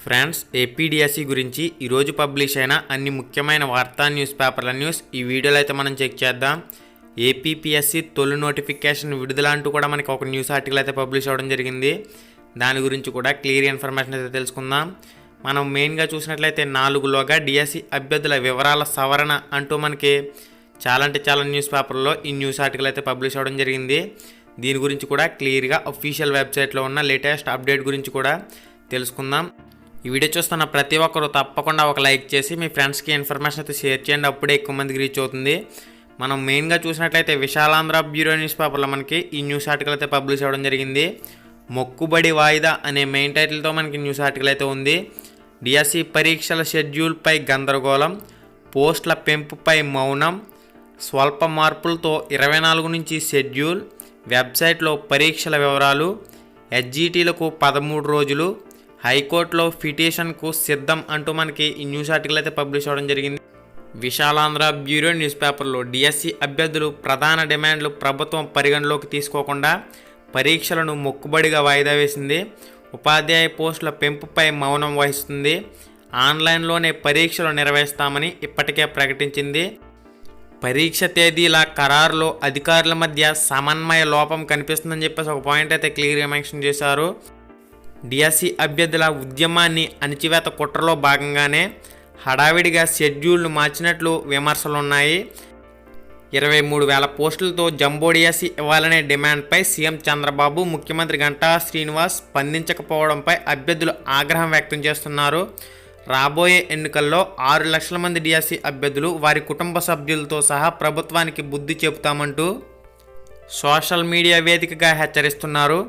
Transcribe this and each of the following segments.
Friends, APDSC గురించి ఈరోజు publish అయిన అన్ని ముఖ్యమైన వార్తా న్యూస్ పేపర్ల న్యూస్ ఈ వీడియోలో అయితే మనం చెక్ చేద్దాం. ఏపీపీఎస్సి తొలి నోటిఫికేషన్ విడుదల అంటూ కూడా మనకి ఒక న్యూస్ ఆర్టికల్ అయితే పబ్లిష్ అవ్వడం జరిగింది. దాని గురించి కూడా క్లియర్ ఇన్ఫర్మేషన్ అయితే తెలుసుకుందాం. మనం మెయిన్గా చూసినట్లయితే 4లోగా డిఎస్సి అభ్యర్థుల వివరాల సవరణ అంటూ మనకి చాలా న్యూస్ పేపర్లో ఈ న్యూస్ ఆర్టికల్ అయితే పబ్లిష్ అవ్వడం జరిగింది. దీని గురించి కూడా క్లియర్గా అఫీషియల్ వెబ్సైట్లో ఉన్న లేటెస్ట్ అప్డేట్ గురించి కూడా తెలుసుకుందాం. ఈ వీడియో చూస్తున్న ప్రతి ఒక్కరు తప్పకుండా ఒక లైక్ చేసి మీ ఫ్రెండ్స్కి ఇన్ఫర్మేషన్ అయితే షేర్ చేయండి. అప్పుడే ఎక్కువ మందికి రీచ్ అవుతుంది. మనం మెయిన్గా చూసినట్లయితే విశాలాంధ్ర బ్యూరో న్యూస్ పేపర్లో మనకి ఈ న్యూస్ ఆర్టికల్ అయితే పబ్లిష్ అవ్వడం జరిగింది. మొక్కుబడి వాయిదా అనే మెయిన్ టైటిల్తో మనకి న్యూస్ ఆర్టికల్ అయితే ఉంది. డిఎస్సి పరీక్షల షెడ్యూల్పై గందరగోళం, పోస్టుల పెంపుపై మౌనం, స్వల్ప మార్పులతో 24 నుంచి షెడ్యూల్, వెబ్సైట్లో పరీక్షల వివరాలు, హెచ్జిటీలకు 13 రోజులు, హైకోర్టులో పిటిషన్కు సిద్ధం అంటూ మనకి ఈ న్యూస్ ఆర్టికల్ అయితే పబ్లిష్ అవ్వడం జరిగింది. విశాలాంధ్ర బ్యూరో న్యూస్ పేపర్లో డిఎస్సి అభ్యర్థులు ప్రధాన డిమాండ్లు ప్రభుత్వం పరిగణలోకి తీసుకోకుండా పరీక్షలను మొక్కుబడిగా వాయిదా వేసింది. ఉపాధ్యాయ పోస్టుల పెంపుపై మౌనం వహిస్తుంది. ఆన్లైన్లోనే పరీక్షలు నిర్వహిస్తామని ఇప్పటికే ప్రకటించింది. పరీక్ష తేదీల ఖరారులో అధికారుల మధ్య సమన్వయ లోపం కనిపిస్తుందని చెప్పేసి ఒక పాయింట్ అయితే క్లియర్గా మెన్షన్ చేశారు. డిఎస్సి అభ్యర్థుల ఉద్యమాన్ని అణిచివేత కుట్రలో భాగంగానే హడావిడిగా షెడ్యూల్ను మార్చినట్లు విమర్శలున్నాయి. 23,000 పోస్టులతో జంబో డిఎస్సి ఇవ్వాలనే డిమాండ్పై సీఎం చంద్రబాబు, ముఖ్యమంత్రి గంటా శ్రీనివాస్ స్పందించకపోవడంపై అభ్యర్థులు ఆగ్రహం వ్యక్తం చేస్తున్నారు. రాబోయే ఎన్నికల్లో 6 లక్షల మంది డిఎస్సి అభ్యర్థులు వారి కుటుంబ సభ్యులతో సహా ప్రభుత్వానికి బుద్ధి చెబుతామంటూ సోషల్ మీడియా వేదికగా హెచ్చరిస్తున్నారు.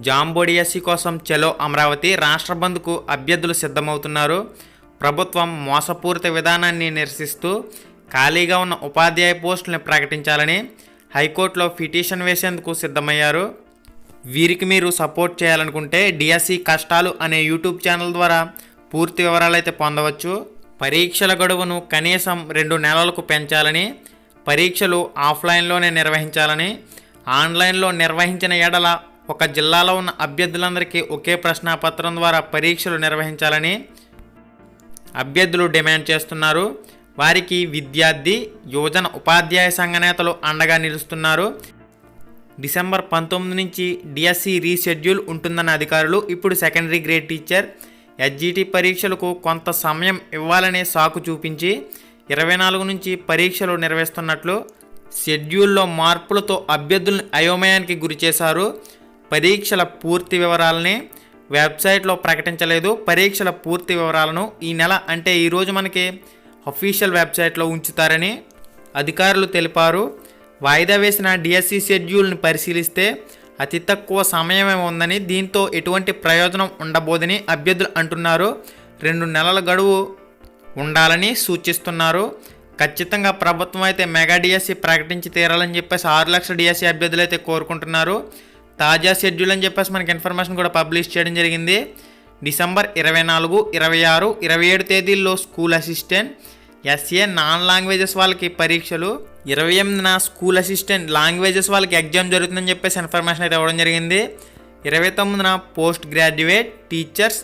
జాంబో డిఎస్సి కోసం చలో అమరావతి రాష్ట్ర బంద్కు అభ్యర్థులు సిద్ధమవుతున్నారు. ప్రభుత్వం మోసపూరిత విధానాన్ని నిరసిస్తూ ఖాళీగా ఉన్న ఉపాధ్యాయ పోస్టులను ప్రకటించాలని హైకోర్టులో పిటిషన్ వేసేందుకు సిద్ధమయ్యారు. వీరికి మీరు సపోర్ట్ చేయాలనుకుంటే డిఎస్సి కష్టాలు అనే యూట్యూబ్ ఛానల్ ద్వారా పూర్తి వివరాలు అయితే పొందవచ్చు. పరీక్షల గడువును కనీసం 2 నెలలకు పెంచాలని, పరీక్షలు ఆఫ్లైన్లోనే నిర్వహించాలని, ఆన్లైన్లో నిర్వహించిన ఎడల ఒక జిల్లాలో ఉన్న అభ్యర్థులందరికీ ఒకే ప్రశ్నాపత్రం ద్వారా పరీక్షలు నిర్వహించాలని అభ్యర్థులు డిమాండ్ చేస్తున్నారు. వారికి విద్యార్థి, యువజన ఉపాధ్యాయ సంఘ నేతలు అండగా నిలుస్తున్నారు. డిసెంబర్ 19 నుంచి డిఎస్సి రీషెడ్యూల్ ఉంటుందన్న అధికారులు ఇప్పుడు సెకండరీ గ్రేడ్ టీచర్, హెచ్జిటి పరీక్షలకు కొంత సమయం ఇవ్వాలనే సాకు చూపించి 24 నుంచి పరీక్షలు నిర్వహిస్తున్నట్లు షెడ్యూల్లో మార్పులతో అభ్యర్థులను అయోమయానికి గురి చేశారు. పరీక్షల పూర్తి వివరాలని వెబ్సైట్లో ప్రకటించలేదు. పరీక్షల పూర్తి వివరాలను ఈ నెల అంటే ఈరోజు మనకి అఫీషియల్ వెబ్సైట్లో ఉంచుతారని అధికారులు తెలిపారు. వాయిదా వేసిన డిఎస్సి షెడ్యూల్ని పరిశీలిస్తే అతి తక్కువ సమయమే ఉందని, దీంతో ఎటువంటి ప్రయోజనం ఉండబోదని అభ్యర్థులు అంటున్నారు. 2 నెలల గడువు ఉండాలని సూచిస్తున్నారు. ఖచ్చితంగా ప్రభుత్వం అయితే మెగా డిఎస్సి ప్రకటించి తీరాలని చెప్పేసి 6 లక్షల డిఎస్సి అభ్యర్థులు అయితే కోరుకుంటున్నారు. తాజా షెడ్యూల్ అని చెప్పేసి మనకి ఇన్ఫర్మేషన్ కూడా పబ్లిష్ చేయడం జరిగింది. డిసెంబర్ 24, 26, 27 తేదీల్లో school assistant, SA non languages వాళ్ళకి పరీక్షలు, 28న స్కూల్ అసిస్టెంట్ లాంగ్వేజెస్ వాళ్ళకి ఎగ్జామ్ జరుగుతుందని చెప్పేసి ఇన్ఫర్మేషన్ అయితే ఇవ్వడం జరిగింది. 29న పోస్ట్ గ్రాడ్యుయేట్ టీచర్స్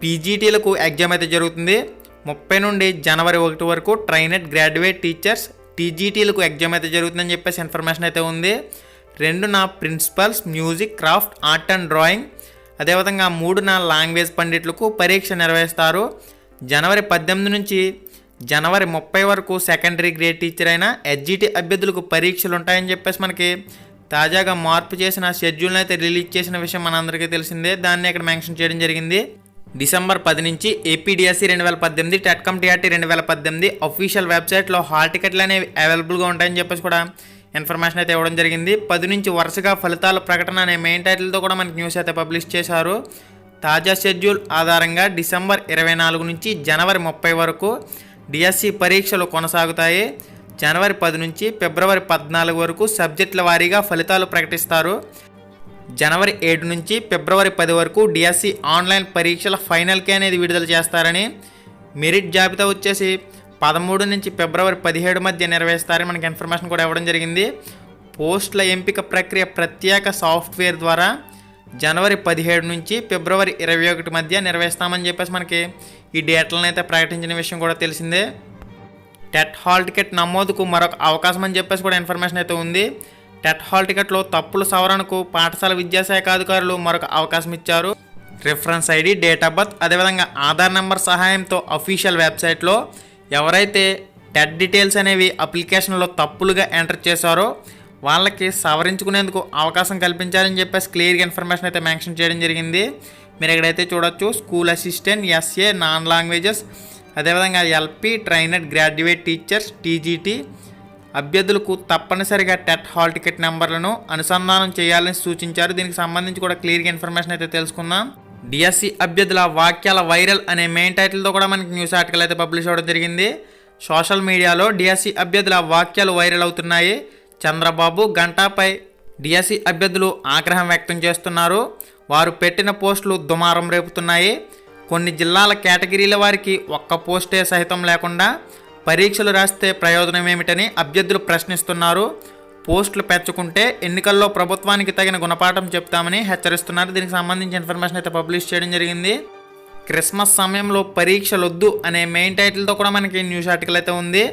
పీజీటీలకు ఎగ్జామ్ అయితే జరుగుతుంది. 30 నుండి జనవరి 1 వరకు ట్రైనెడ్ గ్రాడ్యుయేట్ టీచర్స్ టీజీటీలకు ఎగ్జామ్ అయితే జరుగుతుందని చెప్పేసి ఇన్ఫర్మేషన్ అయితే ఉంది. 2న principals music, craft, art and drawing, అదేవిధంగా 3న లాంగ్వేజ్ పండిట్లకు పరీక్ష నిర్వహిస్తారు. జనవరి 18 నుంచి జనవరి 30 వరకు సెకండరీ గ్రేడ్ టీచర్ అయిన హెచ్జిటి అభ్యర్థులకు పరీక్షలు ఉంటాయని చెప్పేసి మనకి తాజాగా మార్పు చేసిన షెడ్యూల్ని అయితే రిలీజ్ చేసిన విషయం మనందరికీ తెలిసిందే. దాన్ని ఇక్కడ మెన్షన్ చేయడం జరిగింది. డిసెంబర్ 10 నుంచి ఏపీడిఎస్సి 2018, టెట్కమ్ టీఆర్టీ 2018 అఫీషియల్ వెబ్సైట్లో హాల్ టికెట్లు అనేవి అవైలబుల్గా ఉంటాయని చెప్పేసి కూడా ఇన్ఫర్మేషన్ అయితే ఇవ్వడం జరిగింది. 10 నుంచి వరుసగా ఫలితాల ప్రకటన అనే మెయిన్ టైటిల్తో కూడా మనకి న్యూస్ అయితే పబ్లిష్ చేశారు. తాజా షెడ్యూల్ ఆధారంగా డిసెంబర్ 24 నుంచి జనవరి 30 వరకు డిఎస్సి పరీక్షలు కొనసాగుతాయి. జనవరి 10 నుంచి ఫిబ్రవరి 14 వరకు సబ్జెక్టుల వారీగా ఫలితాలు ప్రకటిస్తారు. జనవరి 7 నుంచి ఫిబ్రవరి 10 వరకు డిఎస్సి ఆన్లైన్ పరీక్షల ఫైనల్ కే అనేది విడుదల చేస్తారని, మెరిట్ జాబితా వచ్చేసి 13 నుంచి ఫిబ్రవరి 17 మధ్య నిర్వహిస్తారని మనకి ఇన్ఫర్మేషన్ కూడా ఇవ్వడం జరిగింది. పోస్టుల ఎంపిక ప్రక్రియ ప్రత్యేక సాఫ్ట్వేర్ ద్వారా జనవరి 17 నుంచి ఫిబ్రవరి 21 మధ్య నిర్వహిస్తామని చెప్పేసి మనకి ఈ డేట్లను అయితే ప్రకటించిన విషయం కూడా తెలిసిందే. టెట్ హాల్ టికెట్ నమోదుకు మరొక అవకాశం అని చెప్పేసి కూడా ఇన్ఫర్మేషన్ అయితే ఉంది. టెట్ హాల్ టికెట్లో తప్పుల సవరణకు పాఠశాల విద్యాశాఖ అధికారులు మరొక అవకాశం ఇచ్చారు. Reference ID, date of birth, అదేవిధంగా ఆధార్ నెంబర్ సహాయంతో అఫీషియల్ వెబ్సైట్లో ఎవరైతే టెట్ డీటెయిల్స్ అనేవి అప్లికేషన్లో తప్పులుగా ఎంటర్ చేశారో వాళ్ళకి సవరించుకునేందుకు అవకాశం కల్పించాలని చెప్పేసి క్లియర్గా ఇన్ఫర్మేషన్ అయితే మెన్షన్ చేయడం జరిగింది. మీరు ఎక్కడైతే చూడొచ్చు school assistant, SA, non languages, అదేవిధంగా LP, trainer, graduate teachers, TGT అభ్యర్థులకు తప్పనిసరిగా టెట్ హాల్ టికెట్ నెంబర్లను అనుసంధానం చేయాలని సూచించారు. దీనికి సంబంధించి కూడా క్లియర్గా ఇన్ఫర్మేషన్ అయితే తెలుసుకుందాం. డిఎస్సి అభ్యర్థుల వాక్యాల వైరల్ అనే మెయిన్ టైటిల్తో కూడా మనకి న్యూస్ ఆర్టికల్ అయితే పబ్లిష్ అవ్వడం జరిగింది. సోషల్ మీడియాలో డిఎస్సి అభ్యర్థుల వాక్యాలు వైరల్ అవుతున్నాయి. చంద్రబాబు, గంటాపై డిఎస్సి అభ్యర్థులు ఆగ్రహం వ్యక్తం చేస్తున్నారు. వారు పెట్టిన పోస్టులు దుమారం రేపుతున్నాయి. కొన్ని జిల్లాల కేటగిరీల వారికి ఒక్క పోస్టే సహితం లేకుండా పరీక్షలు రాస్తే ప్రయోజనం ఏమిటని అభ్యర్థులు ప్రశ్నిస్తున్నారు. పోస్టులు పెంచుకుంటే ఎన్నికల్లో ప్రభుత్వానికి తగిన గుణపాఠం చెప్తామని హెచ్చరిస్తున్నారు. దీనికి సంబంధించి ఇన్ఫర్మేషన్ అయితే పబ్లిష్ చేయడం జరిగింది. క్రిస్మస్ సమయంలో పరీక్షలొద్దు అనే మెయిన్ టైటిల్తో కూడా మనకి న్యూస్ ఆర్టికల్ అయితే ఉంది.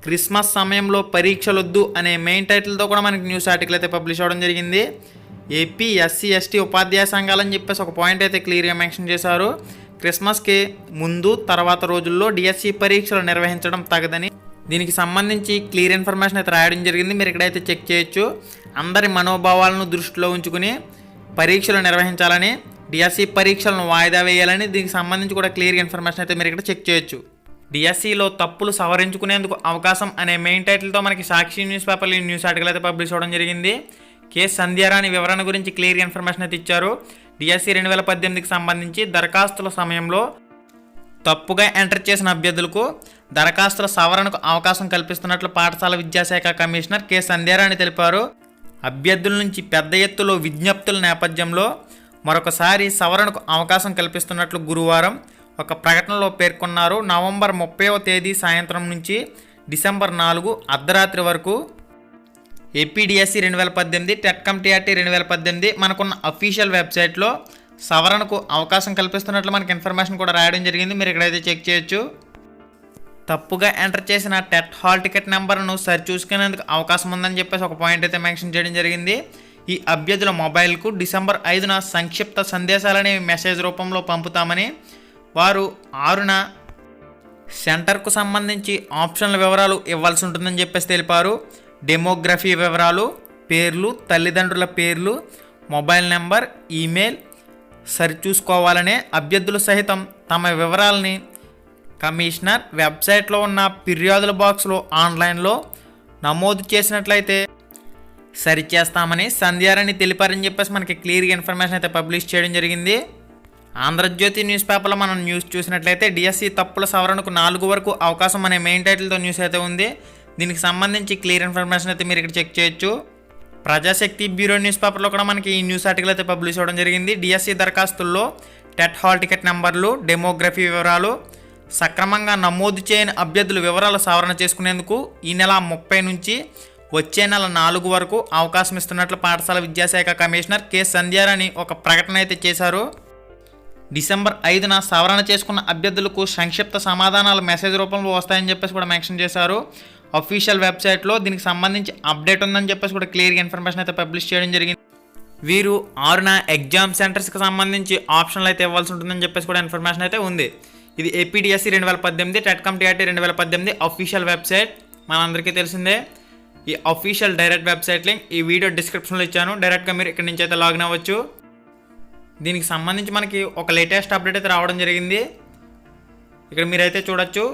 క్రిస్మస్ సమయంలో పరీక్షలొద్దు అనే మెయిన్ టైటిల్తో కూడా మనకి న్యూస్ ఆర్టికల్ అయితే పబ్లిష్ అవ్వడం జరిగింది. ఏపీ ఎస్సీ ఎస్టీ ఉపాధ్యాయ సంఘాలని చెప్పేసి ఒక పాయింట్ అయితే క్లియర్గా మెన్షన్ చేశారు. క్రిస్మస్కి ముందు తర్వాత రోజుల్లో డిఎస్సి పరీక్షలు నిర్వహించడం తగదని దీనికి సంబంధించి క్లియర్ ఇన్ఫర్మేషన్ అయితే రాయడం జరిగింది. మీరు ఇక్కడైతే చెక్ చేయొచ్చు. అందరి మనోభావాలను దృష్టిలో ఉంచుకుని పరీక్షలు నిర్వహించాలని, డిఎస్సి పరీక్షలను వాయిదా వేయాలని దీనికి సంబంధించి కూడా క్లియర్ ఇన్ఫర్మేషన్ అయితే మీరు ఇక్కడ చెక్ చేయొచ్చు. డిఎస్సిలో తప్పులు సవరించుకునేందుకు అవకాశం అనే మెయిన్ టైటిల్తో మనకి సాక్షి న్యూస్ పేపర్లో న్యూస్ ఆర్టికల్ అయితే పబ్లిష్ అవ్వడం జరిగింది. కేసు సంధ్యారాణి వివరణ గురించి క్లియర్ ఇన్ఫర్మేషన్ అయితే ఇచ్చారు. డిఎస్సి 2018కి సంబంధించి దరఖాస్తుల సమయంలో తప్పుగా ఎంటర్ చేసిన అభ్యర్థులకు దరఖాస్తుల సవరణకు అవకాశం కల్పిస్తున్నట్లు పాఠశాల విద్యాశాఖ కమిషనర్ కె సంధ్యారాణి తెలిపారు. అభ్యర్థుల నుంచి పెద్ద ఎత్తులో విజ్ఞప్తుల నేపథ్యంలో మరొకసారి సవరణకు అవకాశం కల్పిస్తున్నట్లు గురువారం ఒక ప్రకటనలో పేర్కొన్నారు. నవంబర్ 30వ తేదీ సాయంత్రం నుంచి డిసెంబర్ 4 అర్ధరాత్రి వరకు ఏపీడిఎస్సి 2018, టెట్కమ్ టీఆర్టీ 2018 మనకున్న అఫీషియల్ వెబ్సైట్లో సవరణకు అవకాశం కల్పిస్తున్నట్లు మనకి ఇన్ఫర్మేషన్ కూడా రాయడం జరిగింది. మీరు ఇక్కడైతే చెక్ చేయొచ్చు. తప్పుగా ఎంటర్ చేసిన టెట్ హాల్ టికెట్ నెంబర్ను సరిచూసుకునేందుకు అవకాశం ఉందని చెప్పేసి ఒక పాయింట్ అయితే మెన్షన్ చేయడం జరిగింది. ఈ అభ్యర్థుల మొబైల్కు డిసెంబర్ 5న సంక్షిప్త సందేశాలని మెసేజ్ రూపంలో పంపుతామని, వారు 6న సెంటర్కు సంబంధించి ఆప్షన్ల వివరాలు ఇవ్వాల్సి ఉంటుందని చెప్పేసి తెలిపారు. డెమోగ్రఫీ వివరాలు, పేర్లు, తల్లిదండ్రుల పేర్లు, మొబైల్ నెంబర్, ఈమెయిల్ సరిచూసుకోవాలనే అభ్యర్థులు సహితం తమ వివరాలని కమిషనర్ వెబ్సైట్లో ఉన్న ఫిర్యాదుల బాక్స్లో ఆన్లైన్లో నమోదు చేసినట్లయితే సరిచేస్తామని సంధ్యారాణి తెలిపారని చెప్పేసి మనకి క్లియర్గా ఇన్ఫర్మేషన్ అయితే పబ్లిష్ చేయడం జరిగింది. ఆంధ్రజ్యోతి న్యూస్ పేపర్లో మనం న్యూస్ చూసినట్లయితే డిఎస్సి తప్పుల సవరణకు 4 వరకు అవకాశం అనే మెయిన్ టైటిల్తో న్యూస్ అయితే ఉంది. దీనికి సంబంధించి క్లియర్ ఇన్ఫర్మేషన్ అయితే మీరు ఇక్కడ చెక్ చేయొచ్చు. ప్రజాశక్తి బ్యూరో న్యూస్ పేపర్లో కూడా మనకి ఈ న్యూస్ ఆర్టికల్ అయితే పబ్లిష్ అవ్వడం జరిగింది. డిఎస్సి దరఖాస్తుల్లో టెట్ హాల్ టికెట్ నెంబర్లు, డెమోగ్రఫీ వివరాలు సక్రమంగా నమోదు చేయని అభ్యర్థుల వివరాలు సవరణ చేసుకునేందుకు ఈ నెల 30 నుంచి వచ్చే నెల 4 వరకు అవకాశం ఇస్తున్నట్లు పాఠశాల విద్యాశాఖ కమిషనర్ కె సంధ్యారాణి ఒక ప్రకటన అయితే చేశారు. డిసెంబర్ 5న సవరణ చేసుకున్న అభ్యర్థులకు సంక్షిప్త సమాధానాలు మెసేజ్ రూపంలో వస్తాయని చెప్పేసి కూడా మెన్షన్ చేశారు. అఫీషియల్ వెబ్సైట్లో దీనికి సంబంధించి అప్డేట్ ఉందని చెప్పేసి కూడా క్లియర్గా ఇన్ఫర్మేషన్ అయితే పబ్లిష్ చేయడం జరిగింది. వీరు 6న ఎగ్జామ్ సెంటర్స్కి సంబంధించి ఆప్షన్లు అయితే ఇవ్వాల్సి ఉంటుందని చెప్పేసి కూడా ఇన్ఫర్మేషన్ అయితే ఉంది. ఇది ఏపీడిఎస్సి 2018, టెట్కమ్ టీఆర్టీ 2018 అఫీషియల్ వెబ్సైట్ మనందరికీ తెలిసిందే. ఈ అఫీషియల్ డైరెక్ట్ వెబ్సైట్ లింక్ ఈ వీడియో డిస్క్రిప్షన్లో ఇచ్చాను. డైరెక్ట్గా మీరు ఇక్కడి నుంచి అయితే లాగిన్ అవ్వచ్చు. దీనికి సంబంధించి మనకి ఒక లేటెస్ట్ అప్డేట్ అయితే రావడం జరిగింది. ఇక్కడ మీరైతే చూడొచ్చు.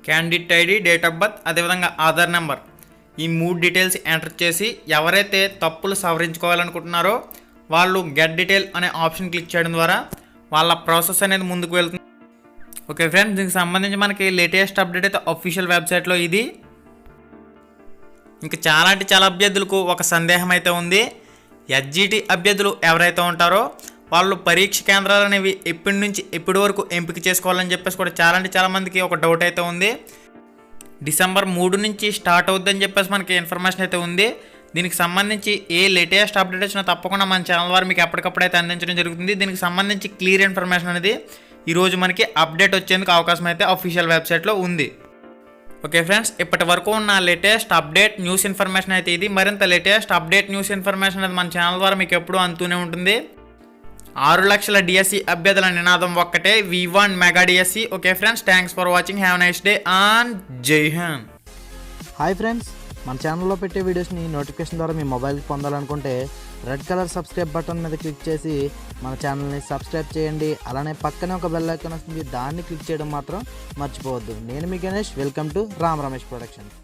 Candidate ID, date of birth, అదేవిధంగా ఆధార్ నెంబర్, ఈ 3 డీటెయిల్స్ ఎంటర్ చేసి ఎవరైతే తప్పులు సవరించుకోవాలనుకుంటున్నారో వాళ్ళు గెట్ డీటెయిల్ అనే ఆప్షన్ క్లిక్ చేయడం ద్వారా వాళ్ళ ప్రాసెస్ అనేది ముందుకు వెళ్తుంది. ఓకే ఫ్రెండ్స్, దీనికి సంబంధించి మనకి లేటెస్ట్ అప్డేట్ అయితే అఫీషియల్ వెబ్సైట్లో ఇది. ఇంకా చాలా అభ్యర్థులకు ఒక సందేహం అయితే ఉంది. ఎస్జిటి అభ్యర్థులు ఎవరైతే ఉంటారో వాళ్ళు పరీక్ష కేంద్రాలు అనేవి ఎప్పటి నుంచి ఎప్పటి వరకు ఎంపిక చేసుకోవాలని చెప్పేసి కూడా చాలా మందికి ఒక డౌట్ అయితే ఉంది. డిసెంబర్ 3 నుంచి స్టార్ట్ అవుద్దని చెప్పేసి మనకి ఇన్ఫర్మేషన్ అయితే ఉంది. దీనికి సంబంధించి ఏ లేటెస్ట్ అప్డేట్ వచ్చినా తప్పకుండా మన ఛానల్ వారు మీకు ఎప్పటికప్పుడు అయితే అందించడం జరుగుతుంది. దీనికి సంబంధించి క్లియర్ ఇన్ఫర్మేషన్ అనేది ఈరోజు మనకి అప్డేట్ వచ్చేందుకు అవకాశం అయితే అఫీషియల్ వెబ్సైట్లో ఉంది. ఓకే ఫ్రెండ్స్, ఇప్పటి వరకు ఉన్న లేటెస్ట్ అప్డేట్ న్యూస్ ఇన్ఫర్మేషన్ అయితే ఇది. మరింత లేటెస్ట్ అప్డేట్ న్యూస్ ఇన్ఫర్మేషన్ అనేది మన ఛానల్ ద్వారా మీకు ఎప్పుడూ అందుతూనే ఉంటుంది. 6 లక్షల డిఎస్సి అభ్యర్థుల నినాదం ఒక్కటే, V1 mega DSC. Okay friends, thanks for watching, have nice day and జై హింద్. హాయ్ ఫ్రెండ్స్, మన ఛానల్లో పెట్టే వీడియోస్ని నోటిఫికేషన్ ద్వారా మీ మొబైల్కి పొందాలనుకుంటే రెడ్ కలర్ సబ్స్క్రైబ్ బటన్ మీద క్లిక్ చేసి మన ఛానల్ని సబ్స్క్రైబ్ చేయండి. అలానే పక్కనే ఒక బెల్ ఐకాన్ వస్తుంది, దాన్ని క్లిక్ చేయడం మాత్రం మర్చిపోవద్దు. నేను మీ Ganesh, welcome to Ram Ramesh productions.